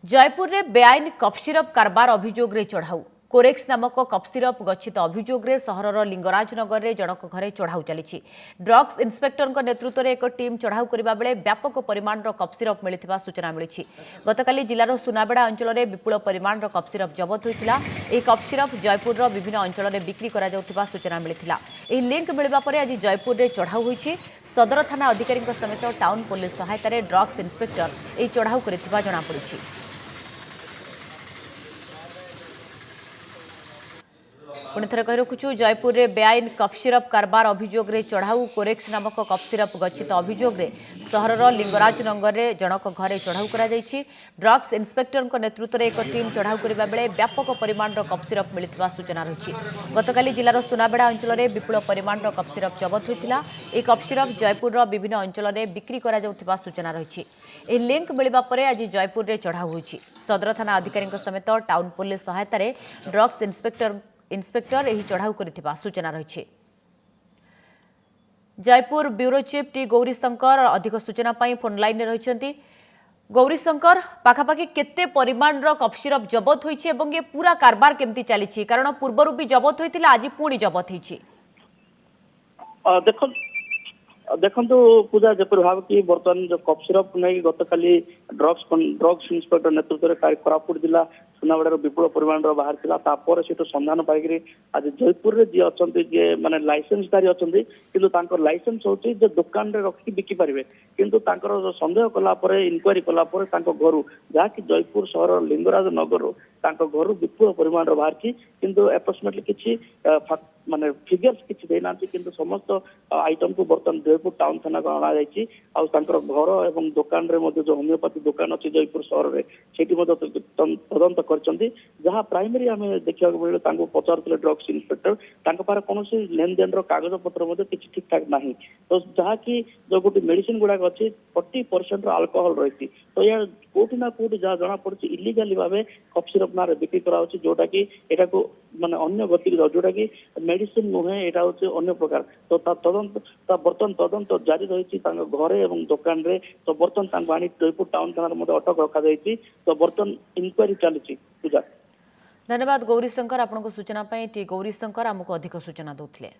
जयपुर रे बेआईन cough syrup कारबार अभियोग रे चढ़ाऊ कोरेक्स नामक कफ सिरप गच्छित अभियोग रे सहरर लिंगराज नगर रे जनक घरे चढ़ाऊ चली ड्रग्स इन्स्पेक्टर नेतृत्व में एक टीम चढ़ाऊ करने बेले व्यापक परिमाण कफ सिरप मिलता सूचना मिली गतकाली जिलार सुनाबेड़ा अंचल में विपुल परिमाण कफ सिरप जबत होता कफ सिरप जयपुर विभिन्न अंचल में बिक्री करा सूचना मिलता लिंक मिलवा पर आज जयपुर में चढ़ाऊ होती सदर थाना अधिकारी समेत टाउन पुलिस सहायतार ड्रग्स इन्स्पेक्टर यह चढ़ाऊ कर जमापड़ी। पुणी थे कही रखुचु जयपुर में बेआईन कफ सिरप कारबार अभियोग रे चढ़ाऊ कोरेक्स नामक कफ सिरप गच्छित अभियोग रे सहरर लिंगराज नगर में जनक घरे चढ़ाऊ करा ड्रग्स इन्स्पेक्टर नेतृत्व में एक टीम चढ़ाऊ करने बेले व्यापक परिमाण कफ सिरप मिलता सूचना रही गतकाली जिलार सुनाबेड़ा अंचल में विपुल परिमाण कफ सिरप जबत होता कफ सिरप जयपुर विभिन्न अंचल में बिक्री करा सूचना रही लिंक मिलवा पर आज जयपुर में चढ़ाऊ होती सदर थाना अधिकारी समेत टाउन पुलिस सहायतार ड्रग्स इन्स्पेक्टर यही चढ़ाऊ कर सूचना रही। Jaipur bureau chief T Gauri Shankar अधिक सूचना फोन लाइन में रही गौरी शंकर पाखापाखि केते परिमाण कफ सिरप जबत होइछि एवं ये पूरा कारबार केमती चली कारण पूर्वर भी जबत होइतिला आज पुणी जबत होइछि देखो पूजा जपर भाव कि बर्तमान जो कफ सिरप नहीं गतकाली ड्रग्स इन्स्पेक्टर नेतृत्व में कोरापुट जिला सुनाबेड़ार विपुल परिमाण बाहर से संधान पाई आज जयपुर में जी अच्छा जी माने लाइसेंसधारी अच्छा कि लाइसेंस हूँ दुकान रखिकी बिकी पारे किंतु सन्देह कलापर इनक्वारी कलापर घर जहाँकि जयपुर सहर लिंगराज नगर घर विपुल परिमाण बाहर किंतु एप्रोक्सीमेटली किसी माने फिगर्स किसी देना किंतु समस्त आइटम को बर्तमान जयपुर टाउन थाना को अणा घर एवं दुकान रे जो होमियोपैथी दुकान अच्छी जयपुर सहर में से तदंत जहाँ प्राइमरी आम देखा मिले पचारे ड्रग्स इन्स्पेक्टर कौन लेन देन कागज पत्र किसी ठीक ठाक ना तो जहाँकि जो गोटे मेडिसिन गुड़ाक अच्छी 40% अल्कोहल रही तो यह कोटी ना कोटी जहाँ जना पड़ी इलिगाली भाव कफ सिरप ना बिक्री करा जोटा कि यहाँ को माने अन्य गति जोटा कि मेडिसिन नुहे यहाँ हूँ अन्य प्रकार तो तदंत बर्तमान तदंत जारी रही घरे और दुकान रे तो बर्तमान आनी जयपुर टाउन थाना अटक रखा तो बर्तमान इनक्वारी चली पूजा। धन्यवाद गौरी शंकर आपको सूचना टी गौरी शंकर आमको अधिक सूचना दूसरे।